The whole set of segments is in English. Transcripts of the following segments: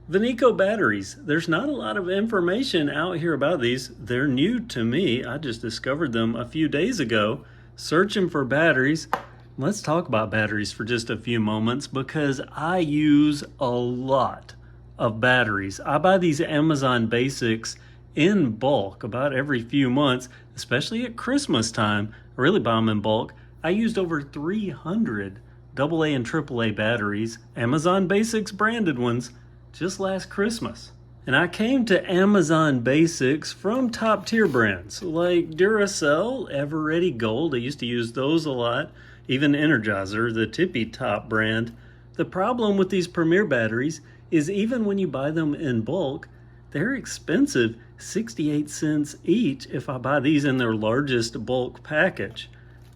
Voniko Batteries. There's not a lot of information out here about these. They're new to me. I just discovered them a few days ago, searching for batteries. Let's talk about batteries for just a few moments because I use a lot of batteries. I buy these Amazon Basics in bulk about every few months, especially at Christmas time. I really buy them in bulk. I used over 300 AA and AAA batteries, Amazon Basics branded ones, just last Christmas. And I came to Amazon Basics from top tier brands like Duracell, Eveready Gold. I used to use those a lot. Even Energizer, the tippy top brand. The problem with these Premier batteries is even when you buy them in bulk, they're expensive, 68 cents each if I buy these in their largest bulk package.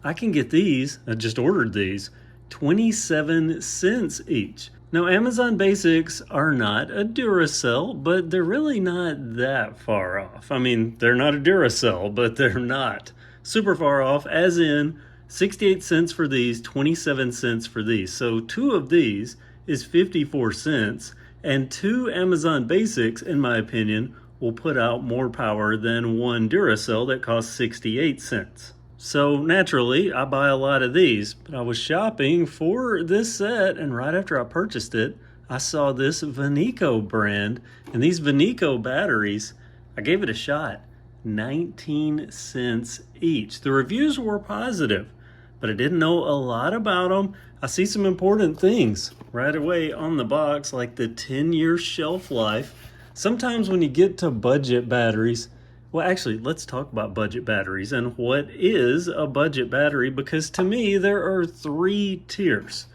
I can get these, I just ordered these, 27 cents each. Now, Amazon Basics are not a Duracell, but they're really not that far off. I mean, they're not a Duracell, but they're not super far off, as in 68 cents for these, 27 cents for these. So two of these is 54 cents, and two Amazon Basics, in my opinion, will put out more power than one Duracell that costs 68 cents. So naturally, I buy a lot of these, but I was shopping for this set, and right after I purchased it, I saw this Voniko brand, and these Voniko batteries, I gave it a shot, 19 cents each. The reviews were positive, but I didn't know a lot about them. I see some important things right away on the box, like the 10-year shelf life. Sometimes when you get to budget batteries, well, actually, let's talk about budget batteries and what is a budget battery, because to me, there are three tiers.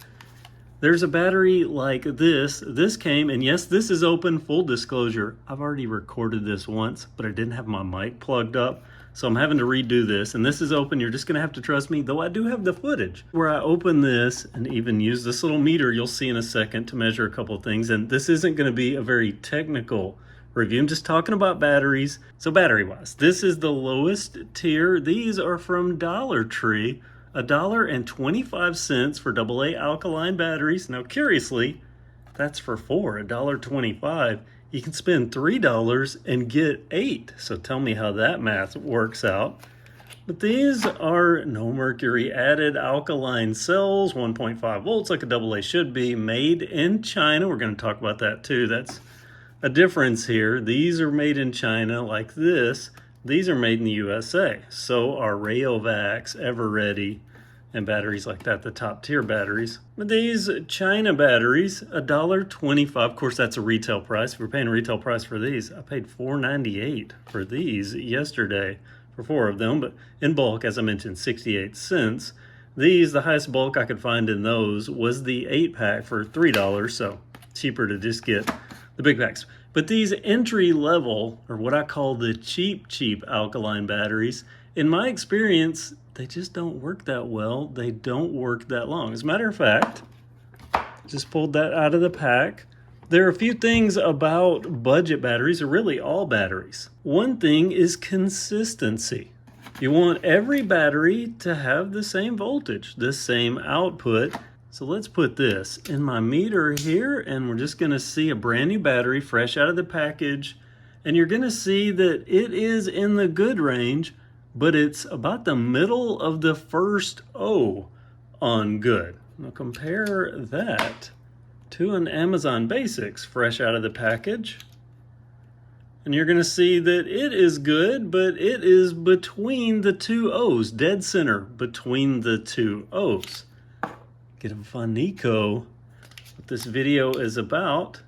There's a battery like this. This came, and yes, this is open, full disclosure. I've already recorded this once, but I didn't have my mic plugged up, so I'm having to redo this, and this is open. You're just gonna have to trust me, though I do have the footage where I open this and even use this little meter you'll see in a second to measure a couple of things, and this isn't gonna be a very technical review. I'm just talking about batteries. So battery-wise, this is the lowest tier. These are from Dollar Tree, $1.25 for AA alkaline batteries. Now, curiously, that's for four, $1.25. You can spend $3 and get 8. So tell me how that math works out. But these are no mercury added alkaline cells, 1.5 volts like a AA should be, made in China. We're going to talk about that too. That's a difference here. These are made in China like this. These are made in the USA. So are Rayovacs, Eveready, and batteries like that, the top tier batteries. But these China batteries, $1.25. Of course, that's a retail price. If we're paying a retail price for these, I paid $4.98 for these yesterday for 4 of them, but in bulk, as I mentioned, 68 cents. These, the highest bulk I could find in those was the 8-pack for $3, so cheaper to just get the big packs. But these entry level, or what I call the cheap alkaline batteries, in my experience, they just don't work that well. They don't work that long. As a matter of fact, just pulled that out of the pack. There are a few things about budget batteries, or really all batteries. One thing is consistency. You want every battery to have the same voltage, the same output. So let's put this in my meter here, and we're just gonna see a brand new battery fresh out of the package, and you're gonna see that it is in the good range, but it's about the middle of the first O on good. Now compare that to an Amazon Basics fresh out of the package, and you're gonna see that it is good, but it is between the two O's, dead center between the two O's. Get a Voniko, what this video is about,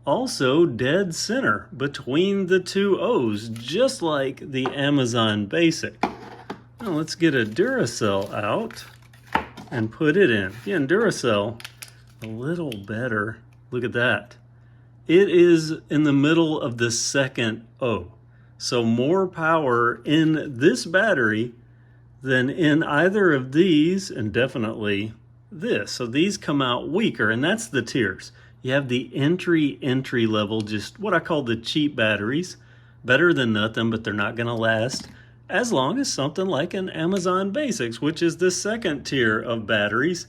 also dead center between the two O's, just like the Amazon Basic. Now let's get a Duracell out and put it in. Again, Duracell, a little better. Look at that. It is in the middle of the second O. So more power in this battery than in either of these, and definitely this. So these come out weaker, and that's the tiers. You have the entry level, just what I call the cheap batteries, better than nothing, but they're not going to last as long as something like an Amazon Basics, which is the second tier of batteries.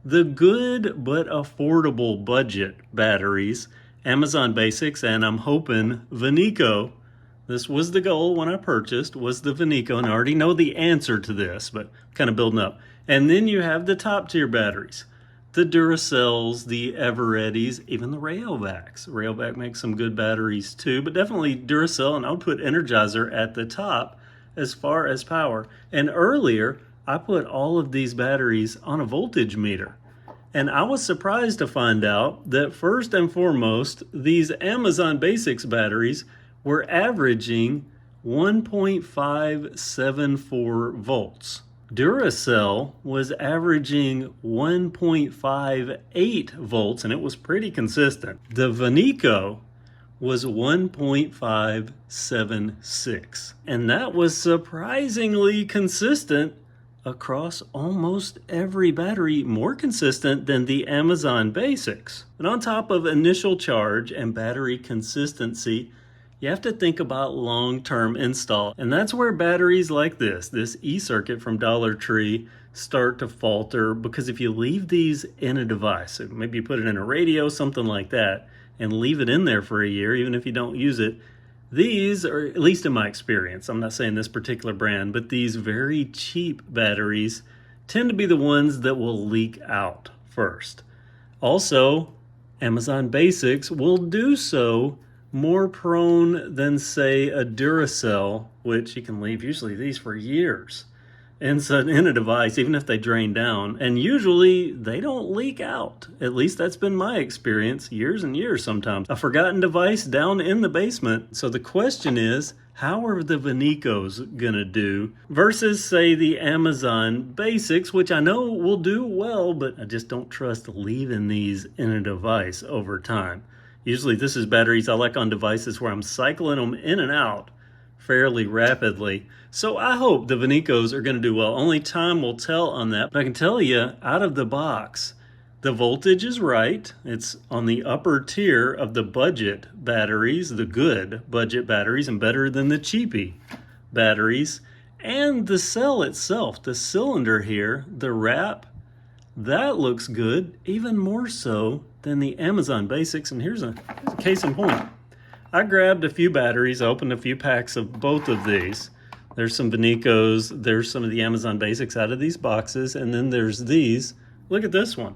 The good but affordable budget batteries, Amazon Basics, and I'm hoping Voniko. This was the goal when I purchased, was the Voniko, and I already know the answer to this, but kind of building up. And then you have the top tier batteries. The Duracells, the Evereadys, even the Rayovacs. Rayovac makes some good batteries too, but definitely Duracell, and I would put Energizer at the top as far as power. And earlier, I put all of these batteries on a voltage meter. And I was surprised to find out that first and foremost, these Amazon Basics batteries were averaging 1.574 volts. Duracell was averaging 1.58 volts, and it was pretty consistent. The Voniko was 1.576, and that was surprisingly consistent across almost every battery, more consistent than the Amazon Basics. And on top of initial charge and battery consistency, you have to think about long-term install. And that's where batteries like this E-circuit from Dollar Tree, start to falter, because if you leave these in a device, maybe you put it in a radio, something like that, and leave it in there for a year, even if you don't use it, these are, at least in my experience, I'm not saying this particular brand, but these very cheap batteries tend to be the ones that will leak out first. Also, Amazon Basics will do so more prone than, say, a Duracell, which you can leave usually these for years in a device, even if they drain down. And usually they don't leak out. At least that's been my experience, years and years sometimes. A forgotten device down in the basement. So the question is, how are the Vonikos gonna do versus, say, the Amazon Basics, which I know will do well, but I just don't trust leaving these in a device over time. Usually this is batteries I like on devices where I'm cycling them in and out fairly rapidly. So I hope the Vonikos are going to do well. Only time will tell on that. But I can tell you, out of the box, the voltage is right. It's on the upper tier of the budget batteries, the good budget batteries, and better than the cheapy batteries. And the cell itself, the cylinder here, the wrap, that looks good, even more so than the Amazon Basics. And here's a case in point. I grabbed a few batteries, I opened a few packs of both of these. There's some Vonikos, there's some of the Amazon Basics out of these boxes, and then there's these. Look at this one.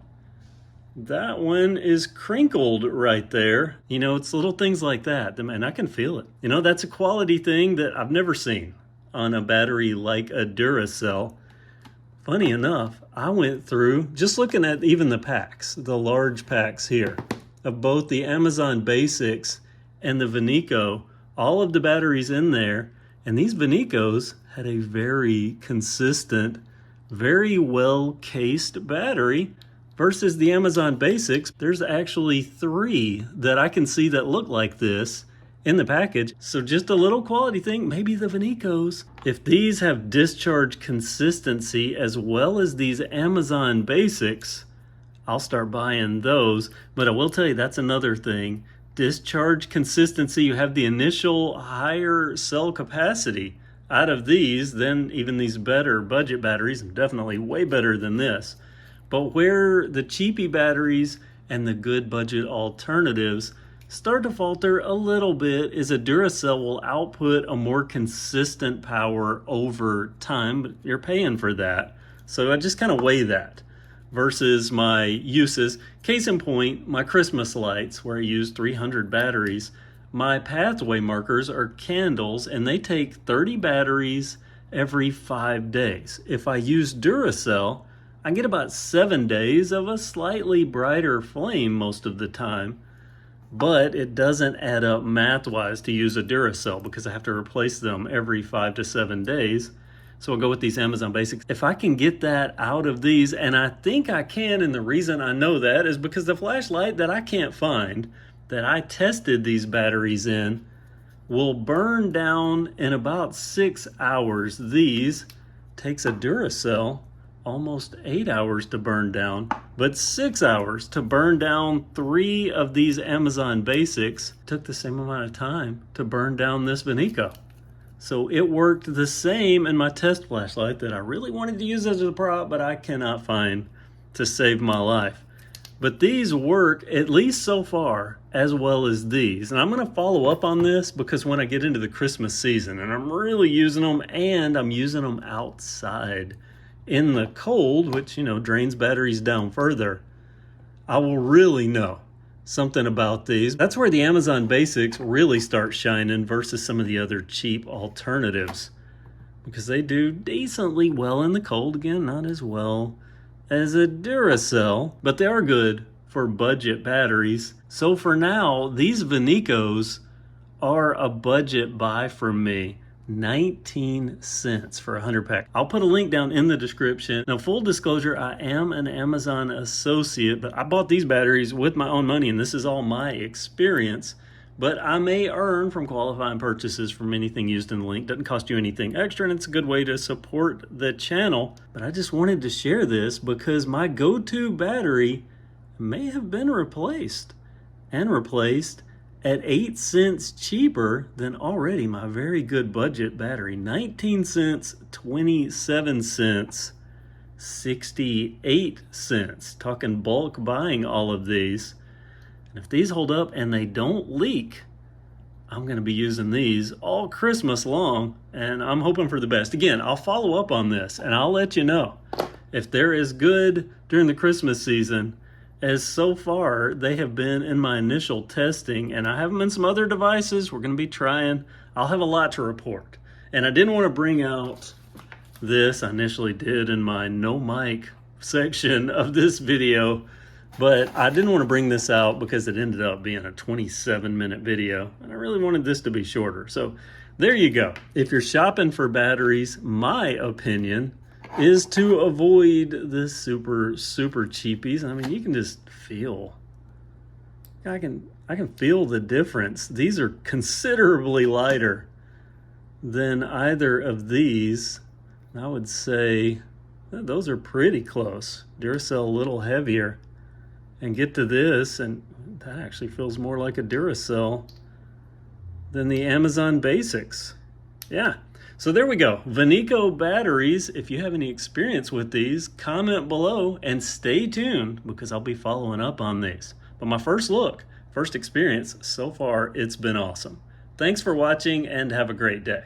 That one is crinkled right there. You know, it's little things like that, and I can feel it. You know, that's a quality thing that I've never seen on a battery like a Duracell. Funny enough, I went through, just looking at even the packs, the large packs here, of both the Amazon Basics and the Voniko, all of the batteries in there, and these Vonikos had a very consistent, very well-cased battery versus the Amazon Basics. There's actually 3 that I can see that look like this in the package. So just a little quality thing, maybe the Vonikos. If these have discharge consistency as well as these Amazon Basics, I'll start buying those. But I will tell you, that's another thing. Discharge consistency, you have the initial higher cell capacity out of these than even these better budget batteries, and definitely way better than this. But where the cheapy batteries and the good budget alternatives start to falter a little bit is a Duracell will output a more consistent power over time, but you're paying for that. So I just kind of weigh that versus my uses. Case in point, my Christmas lights, where I use 300 batteries, my pathway markers are candles, and they take 30 batteries every 5 days. If I use Duracell, I get about 7 days of a slightly brighter flame most of the time, but it doesn't add up math-wise to use a Duracell because I have to replace them every 5 to 7 days. So I'll go with these Amazon Basics. If I can get that out of these, and I think I can, and the reason I know that is because the flashlight that I can't find, that I tested these batteries in, will burn down in about 6 hours. These takes a Duracell almost 8 hours to burn down, but 6 hours to burn down 3 of these Amazon Basics. Took the same amount of time to burn down this Voniko. So it worked the same in my test flashlight that I really wanted to use as a prop, but I cannot find to save my life. But these work, at least so far, as well as these. And I'm going to follow up on this because when I get into the Christmas season and I'm really using them, and I'm using them outside in the cold, which, you know, drains batteries down further, I will really know something about these. That's where the Amazon basics really start shining versus some of the other cheap alternatives, because they do decently well in the cold. Again, not as well as a Duracell, but they are good for budget batteries. So for now, these Vonikos are a budget buy for me. 19 cents for a 100 pack. I'll put a link down in the description. Now, full disclosure, I am an Amazon associate, but I bought these batteries with my own money, and this is all my experience. But I may earn from qualifying purchases from anything used in the link. Doesn't cost you anything extra, and it's a good way to support the channel. But I just wanted to share this because my go-to battery may have been replaced, and replaced at 8 cents cheaper than already my very good budget battery. 19 cents, 27 cents, 68 cents. Talking bulk buying all of these. And if these hold up and they don't leak, I'm going to be using these all Christmas long, and I'm hoping for the best. Again, I'll follow up on this and I'll let you know if they're as good during the Christmas season as so far they have been in my initial testing. And I have them in some other devices we're going to be trying. I'll have a lot to report. And I didn't want to bring out this. I initially did in my no mic section of this video, but I didn't want to bring this out because it ended up being a 27-minute video, and I really wanted this to be shorter. So there you go. If you're shopping for batteries, my opinion is to avoid the super cheapies. I mean, you can just feel, I can feel the difference. These are considerably lighter than either of these. I would say those are pretty close. Duracell a little heavier. And get to this, and that actually feels more like a Duracell than the Amazon basics. Yeah. So there we go. Voniko batteries. If you have any experience with these, comment below and stay tuned because I'll be following up on these. But my first experience, so far, it's been awesome. Thanks for watching and have a great day.